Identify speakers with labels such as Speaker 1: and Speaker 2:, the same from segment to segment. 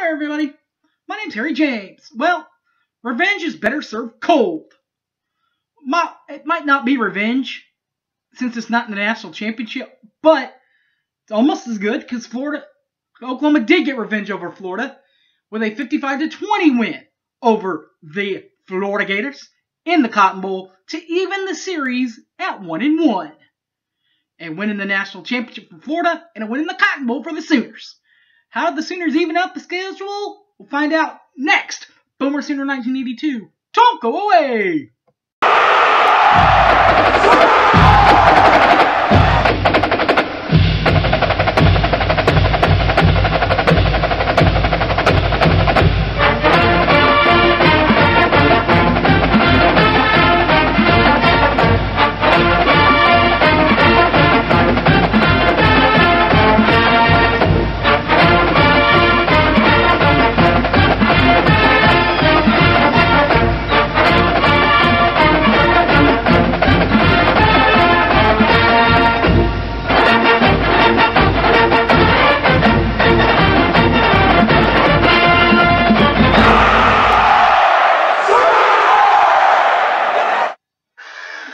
Speaker 1: Hi everybody, my name's Harry James. Well, revenge is better served cold. It might not be revenge, since it's not in the national championship, but it's almost as good because Oklahoma did get revenge over Florida with a 55-20 win over the Florida Gators in the Cotton Bowl to even the series at 1-1. And winning the national championship for Florida and a win in the Cotton Bowl for the Sooners. How did the Sooners even out the schedule? We'll find out next. Boomer Sooner 1982. Don't go away!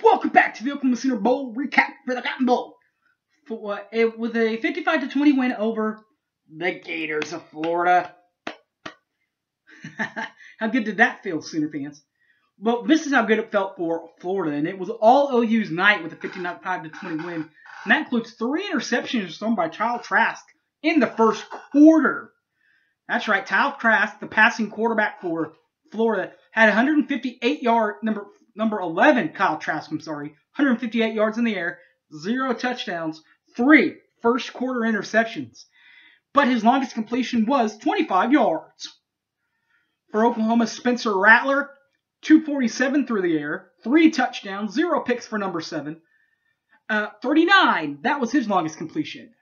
Speaker 1: Welcome back to the Oklahoma Sooner Bowl recap for the Cotton Bowl. It was a 55-20 win over the Gators of Florida. How good did that feel, Sooner fans? Well, this is how good it felt for Florida, and it was all OU's night with a 55-20 win. And that includes 3 interceptions thrown by Kyle Trask in the first quarter. That's right, Kyle Trask, the passing quarterback for Florida, had 158 yards. Number 11, Kyle Trask, 158 yards in the air, 0 touchdowns, 3 first quarter interceptions. But his longest completion was 25 yards. For Oklahoma's Spencer Rattler, 247 through the air, 3 touchdowns, 0 picks for number 7. 39, that was his longest completion.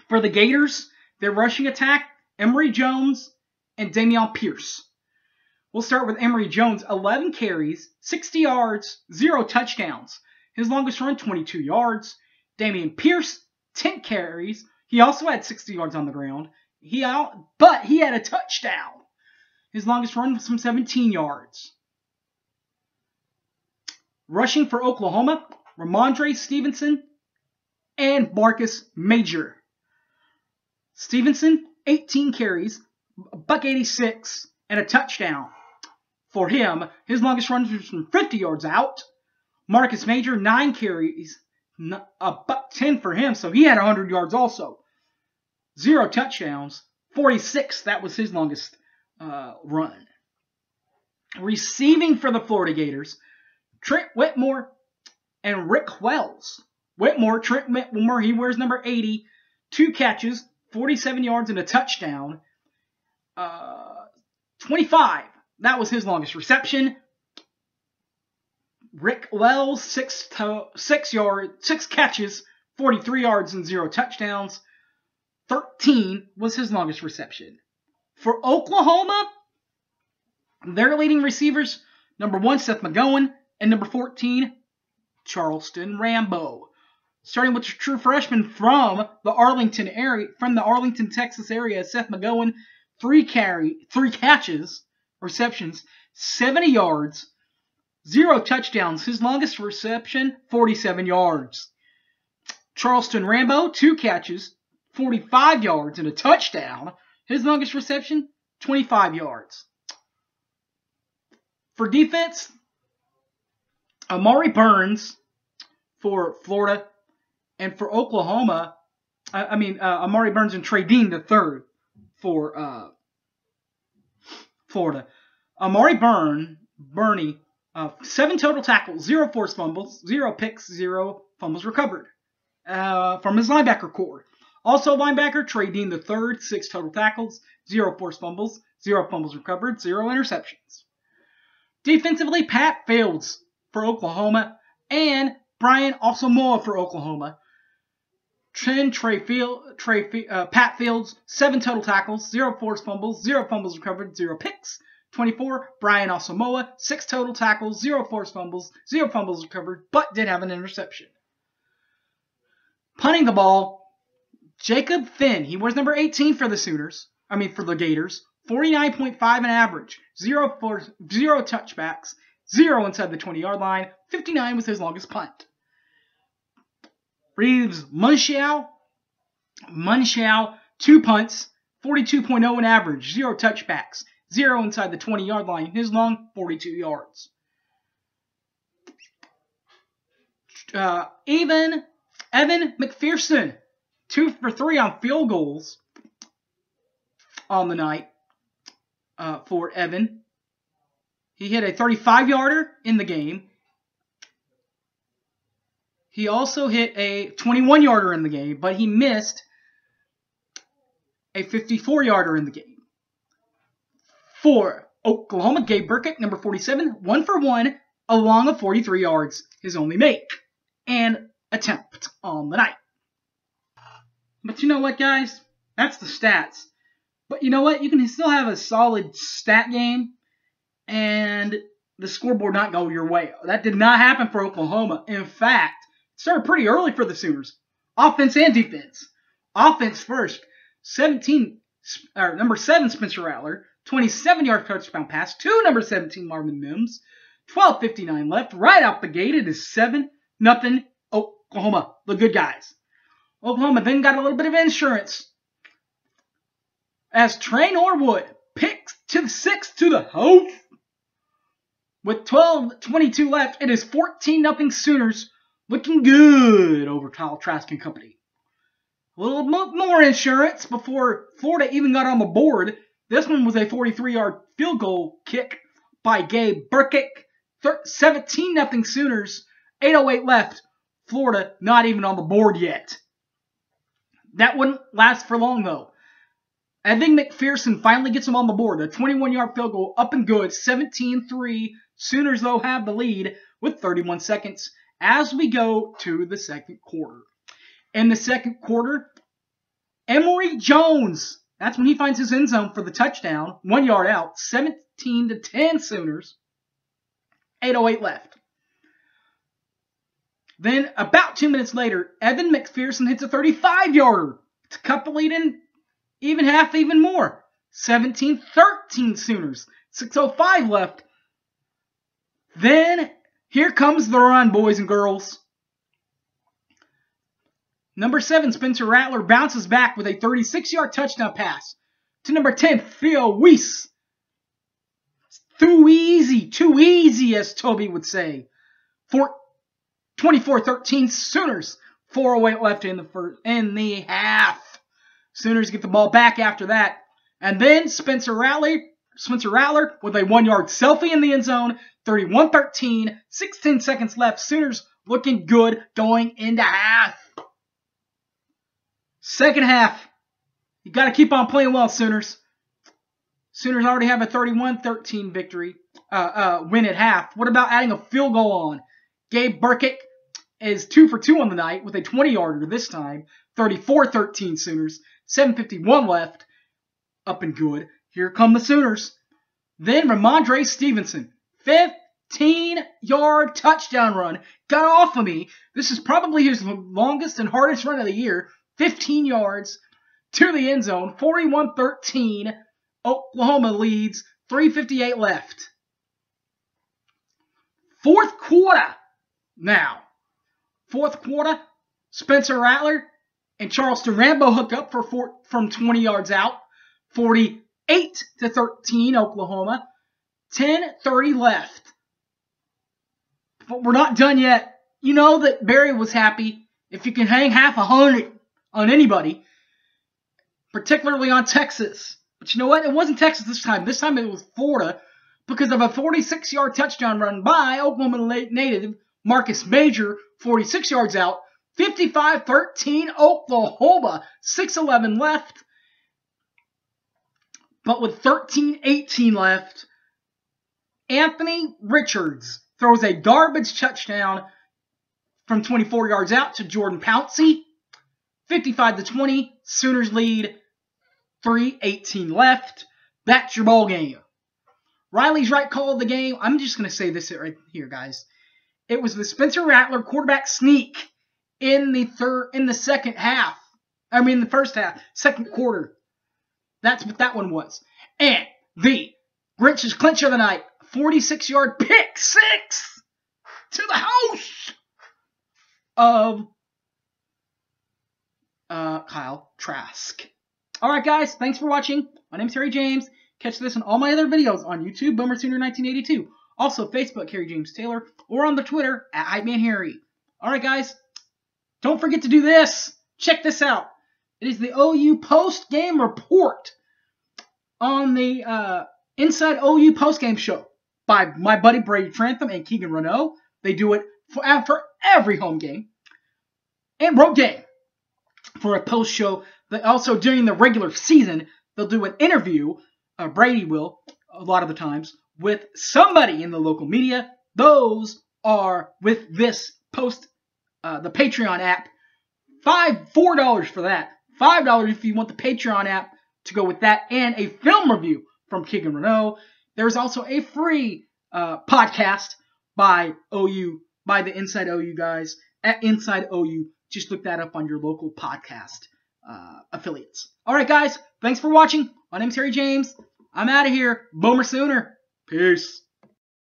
Speaker 1: For the Gators, their rushing attack, Emory Jones and Dameon Pierce. We'll start with Emory Jones, 11 carries, 60 yards, 0 touchdowns. His longest run, 22 yards. Dameon Pierce, 10 carries. He also had 60 yards on the ground. But he had a touchdown. His longest run was from 17 yards. Rushing for Oklahoma, Ramondre Stevenson and Marcus Major. Stevenson, 18 carries, $186, and a touchdown. For him, his longest run was from 50 yards out. Marcus Major, 9 carries, $110 for him, so he had 100 yards also. 0 touchdowns, 46, that was his longest run. Receiving for the Florida Gators, Trent Whitmore and Rick Wells. Trent Whitmore, he wears number 80, 2 catches, 47 yards and a touchdown. 25. That was his longest reception. Rick Wells, 6 catches, 43 yards and 0 touchdowns. 13 was his longest reception. For Oklahoma, their leading receivers, number 1, Seth McGowan, and number 14, Charleston Rambo. Starting with the true freshman from the Arlington, Texas area, Seth McGowan, 3 catches, receptions, 70 yards, 0 touchdowns. His longest reception, 47 yards. Charleston Rambo, 2 catches, 45 yards, and a touchdown. His longest reception, 25 yards. For defense, Amari Burns for Florida, and for Oklahoma, Amari Burns and Trey Dean III for Florida. Amari Burney, 7 total tackles, 0 forced fumbles, 0 picks, 0 fumbles recovered from his linebacker core. Also linebacker, Trey Dean III, 6 total tackles, 0 forced fumbles, 0 fumbles recovered, 0 interceptions. Defensively, Pat Fields for Oklahoma and Brian Asamoah for Oklahoma. Pat Fields, 7 total tackles, 0 forced fumbles, 0 fumbles recovered, 0 picks. 24, Brian Asamoah, 6 total tackles, 0 forced fumbles, 0 fumbles recovered, but did have an interception. Punting the ball, Jacob Finn, he wears number 18 for the Sooners. for the Gators. 49.5 an average. 0 touchbacks. 0 inside the 20-yard line. 59 was his longest punt. Reeves Munchau, 2 punts. 42.0 an average. 0 touchbacks. 0 inside the 20-yard line. His long, 42 yards. Evan McPherson, 2 for 3 on field goals on the night for Evan. He hit a 35-yarder in the game. He also hit a 21-yarder in the game, but he missed a 54-yarder in the game. For Oklahoma, Gabe Burkett, number 47, 1 for 1, along of 43 yards, his only make and attempt on the night. But you know what, guys? That's the stats. But you know what? You can still have a solid stat game and the scoreboard not go your way. That did not happen for Oklahoma. In fact, it started pretty early for the Sooners. Offense and defense. Offense first. Number 7, Spencer Rattler. 27-yard touchdown pass to number 17, Marvin Mims. 12:59 left. Right out the gate, it is 7-0 Oklahoma, the good guys. Oklahoma then got a little bit of insurance as Trey Norwood picks to the 6 to the house. With 12:22 left, it is 14-0 Sooners, looking good over Kyle Trask and company. A little more insurance before Florida even got on the board. This one was a 43-yard field goal kick by Gabe Burkett. 17-0 Sooners. 8:08 left. Florida not even on the board yet. That wouldn't last for long, though. Evan McPherson finally gets him on the board. A 21-yard field goal up and good. 17-3. Sooners, though, have the lead with 31 seconds as we go to the second quarter. In the second quarter, Emory Jones. That's when he finds his end zone for the touchdown. 1 yard out. 17-10 Sooners. 8:08 left. Then, about 2 minutes later, Evan McPherson hits a 35-yarder to cut the lead in even more. 17-13 Sooners. 6:05 left. Then, here comes the run, boys and girls. Number 7, Spencer Rattler, bounces back with a 36-yard touchdown pass to number 10, Theo Weiss. Too easy, as Toby would say. 24-13 Sooners. 4:08 left in the half. Sooners get the ball back after that. And then Spencer Rattler with a 1-yard selfie in the end zone. 31-13. 16 seconds left. Sooners looking good going into half. Second half. You got to keep on playing well, Sooners. Sooners already have a 31-13 victory, win at half. What about adding a field goal on? Gabe Burkett is 2 for 2 on the night with a 20-yarder this time. 34-13 Sooners. 7:51 left. Up and good. Here come the Sooners. Then Ramondre Stevenson. 15-yard touchdown run. Got off of me. This is probably his longest and hardest run of the year. 15 yards to the end zone. 41-13. Oklahoma leads. 3:58 left. Fourth quarter. Now, fourth quarter, Spencer Rattler and Charleston Rambo hook up from 20 yards out. 48-13 Oklahoma. 10:30 left. But we're not done yet. You know that Barry was happy if you can hang half 100 on anybody, particularly on Texas. But you know what? It wasn't Texas this time. This time it was Florida because of a 46-yard touchdown run by Oklahoma native Marcus Major, 46 yards out. 55-13 Oklahoma. 6:11 left. But with 13-18 left, Anthony Richards throws a garbage touchdown from 24 yards out to Jordan Pouncey. 55-20. Sooners lead. 3:18 left. That's your ball game. Riley's right call of the game. I'm just going to say this right here, guys. It was the Spencer Rattler quarterback sneak in the first half. Second quarter. That's what that one was. And the Grinch's clincher of the night, 46-yard pick six to the house of Kyle Trask. Alright guys, thanks for watching. My name's Harry James. Catch this and all my other videos on YouTube, Boomer Sooner 1982. Also Facebook, Harry James Taylor, or on the Twitter at HypeManHarry. Alright guys, don't forget to do this. Check this out. It is the OU post-game report on the Inside OU post-game show by my buddy Brady Trantham and Keegan Renault. They do it for every home game. And Road Game for a post-show. Also, during the regular season, they'll do an interview, Brady will, a lot of the times, with somebody in the local media. Those are with this post, the Patreon app. $4 for that. $5 if you want the Patreon app to go with that, and a film review from Keegan Renault. There's also a free podcast by the Inside OU guys at Inside OU. Just look that up on your local podcast affiliates. Alright guys, thanks for watching. My name's Harry James. I'm out of here. Boomer Sooner. Peace.